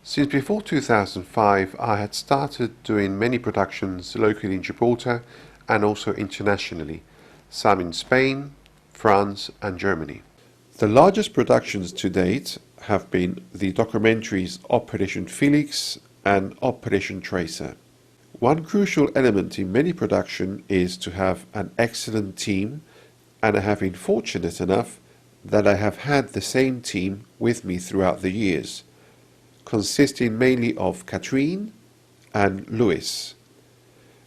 Since before 2005, I had started doing many productions locally in Gibraltar and also internationally, some in Spain, France and Germany. The largest productions to date have been the documentaries Operation Felix and Operation Tracer. One crucial element in many productions is to have an excellent team, and I have been fortunate enough that I have had the same team with me throughout the years, consisting mainly of Catherine and Louis.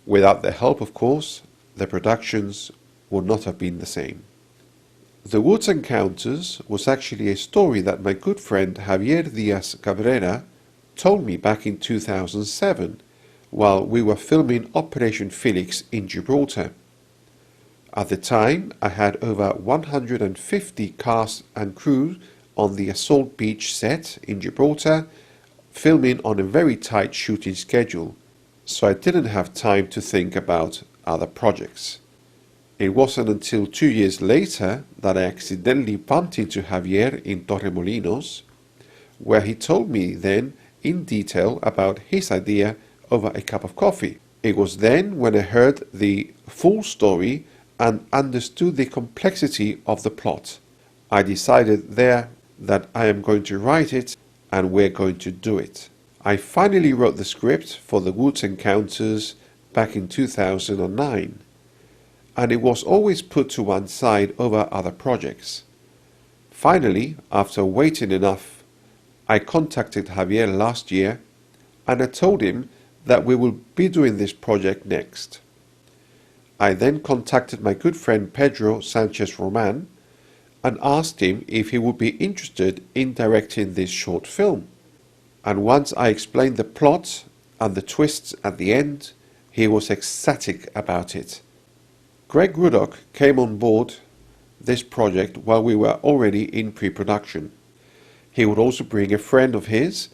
Without their help, of course, the productions would not have been the same. The Woods Encounters was actually a story that my good friend Javier Diaz Cabrera told me back in 2007 while we were filming Operation Felix in Gibraltar. At the time, I had over 150 cast and crew on the Assault Beach set in Gibraltar, filming on a very tight shooting schedule, so I didn't have time to think about other projects. It wasn't until 2 years later that I accidentally bumped into Javier in Torremolinos, where he told me then in detail about his idea over a cup of coffee. It was then when I heard the full story and understood the complexity of the plot. I decided there that I am going to write it and we're going to do it. I finally wrote the script for the Woods Encounters back in 2009, and it was always put to one side over other projects. Finally, after waiting enough, I contacted Javier last year and I told him that we will be doing this project next. I then contacted my good friend Pedro Sanchez Roman and asked him if he would be interested in directing this short film. And once I explained the plot and the twists at the end, he was ecstatic about it. Greg Ruddock came on board this project while we were already in pre-production. He would also bring a friend of his,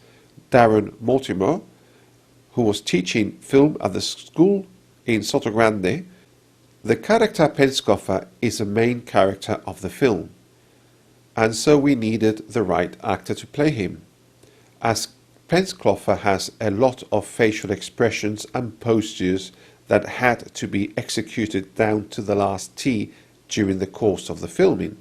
Darren Mortimer, who was teaching film at the school in Soto Grande. The character Penskoffer is a main character of the film, and so we needed the right actor to play him, as Penskoffer has a lot of facial expressions and postures that had to be executed down to the last T during the course of the filming.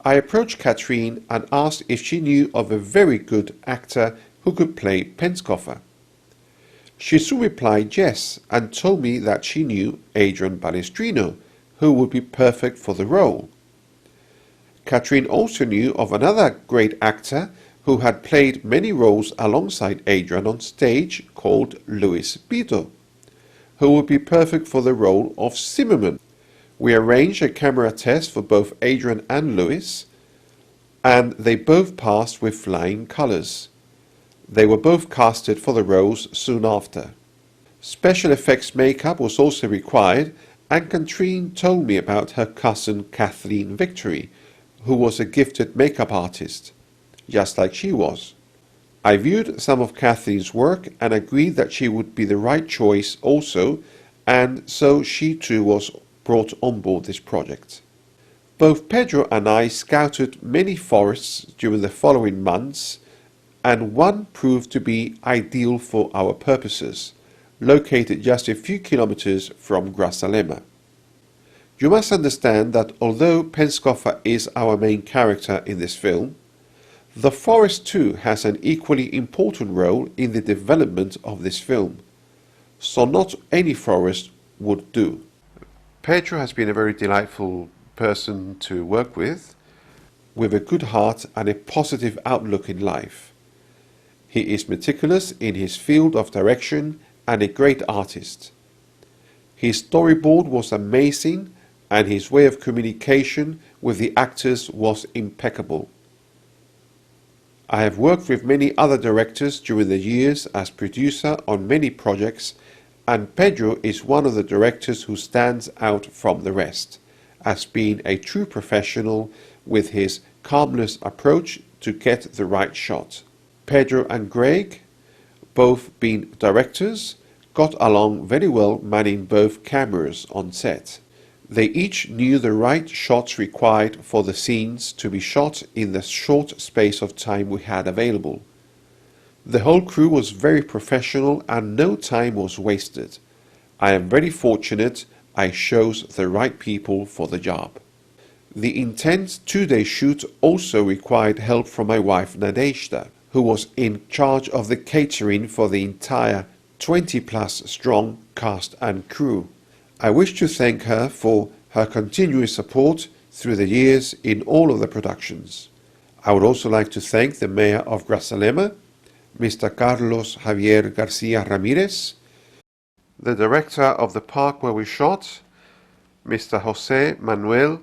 I approached Catherine and asked if she knew of a very good actor who could play Penskoffer. She soon replied yes and told me that she knew Adrian Balestrino, who would be perfect for the role. Catherine also knew of another great actor who had played many roles alongside Adrian on stage called Luis Bito, who would be perfect for the role of Zimmerman. We arranged a camera test for both Adrian and Luis, and they both passed with flying colours. They were both casted for the roles soon after. Special effects makeup was also required, and Catherine told me about her cousin Kathleen Victory, who was a gifted makeup artist, just like she was. I viewed some of Kathleen's work and agreed that she would be the right choice also, and so she too was brought on board this project. Both Pedro and I scouted many forests during the following months, and one proved to be ideal for our purposes, located just a few kilometers from Grazalema. You must understand that although Penskoffer is our main character in this film, the forest too has an equally important role in the development of this film, so not any forest would do. Pedro has been a very delightful person to work with a good heart and a positive outlook in life. He is meticulous in his field of direction and a great artist. His storyboard was amazing, and his way of communication with the actors was impeccable. I have worked with many other directors during the years as producer on many projects, and Pedro is one of the directors who stands out from the rest, as being a true professional with his calmness approach to get the right shot. Pedro and Greg, both being directors, got along very well manning both cameras on set. They each knew the right shots required for the scenes to be shot in the short space of time we had available. The whole crew was very professional and no time was wasted. I am very fortunate I chose the right people for the job. The intense 2-day shoot also required help from my wife Nadezhda, who was in charge of the catering for the entire 20-plus strong cast and crew. I wish to thank her for her continuous support through the years in all of the productions. I would also like to thank the Mayor of Grazalema, Mr. Carlos Javier Garcia Ramirez, the director of the park where we shot, Mr. José Manuel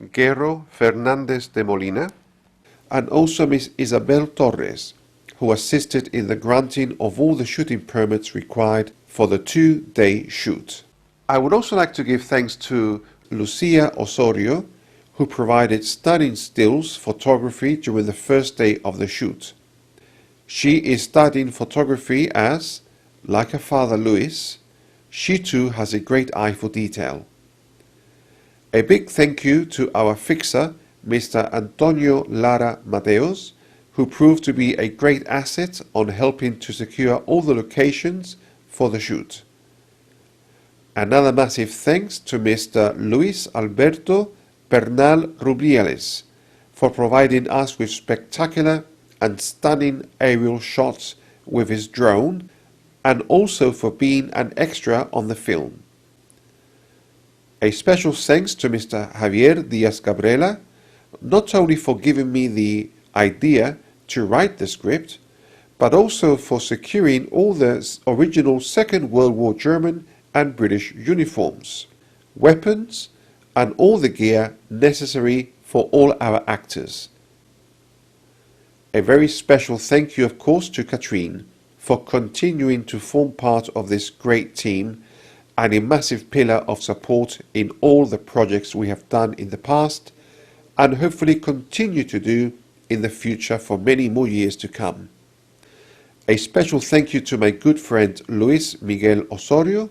Guerro Fernández de Molina, and also Miss Isabel Torres, who assisted in the granting of all the shooting permits required for the 2-day shoot. I would also like to give thanks to Lucia Osorio, who provided stunning stills photography during the first day of the shoot. She is studying photography as, like her father Luis, she too has a great eye for detail. A big thank you to our fixer, Mr. Antonio Lara Mateos, who proved to be a great asset on helping to secure all the locations for the shoot. Another massive thanks to Mr. Luis Alberto Bernal Rubiales for providing us with spectacular and stunning aerial shots with his drone, and also for being an extra on the film. A special thanks to Mr. Javier Diaz Cabrera, not only for giving me the idea to write the script, but also for securing all the original Second World War German and British uniforms, weapons, and all the gear necessary for all our actors. A very special thank you, of course, to Katrine for continuing to form part of this great team and a massive pillar of support in all the projects we have done in the past and hopefully continue to do in the future for many more years to come. A special thank you to my good friend Luis Miguel Osorio,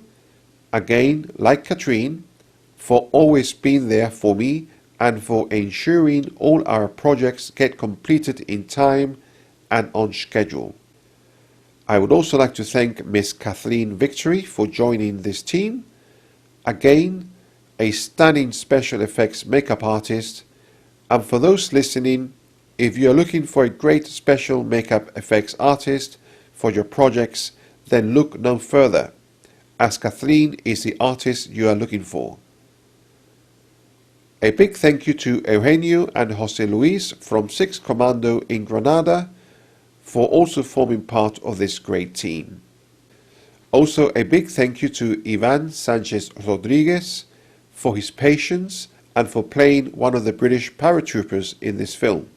again, like Katrine, for always being there for me and for ensuring all our projects get completed in time and on schedule. I would also like to thank Miss Kathleen Victory for joining this team. Again, a stunning special effects makeup artist. And for those listening, if you are looking for a great special makeup effects artist for your projects, then look no further, as Kathleen is the artist you are looking for. A big thank you to Eugenio and José Luis from 6th Commando in Granada for also forming part of this great team. Also a big thank you to Ivan Sanchez Rodriguez for his patience and for playing one of the British paratroopers in this film.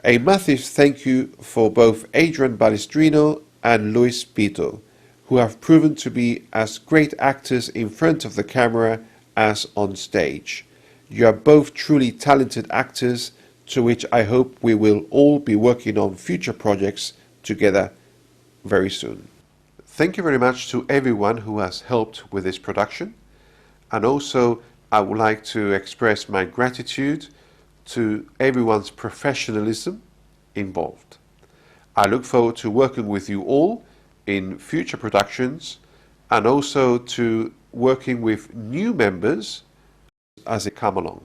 A massive thank you for both Adrian Balestrino and Luis Pito, who have proven to be as great actors in front of the camera as on stage. You are both truly talented actors, to which I hope we will all be working on future projects together very soon. Thank you very much to everyone who has helped with this production, and also I would like to express my gratitude to everyone's professionalism involved. I look forward to working with you all in future productions and also to working with new members as they come along.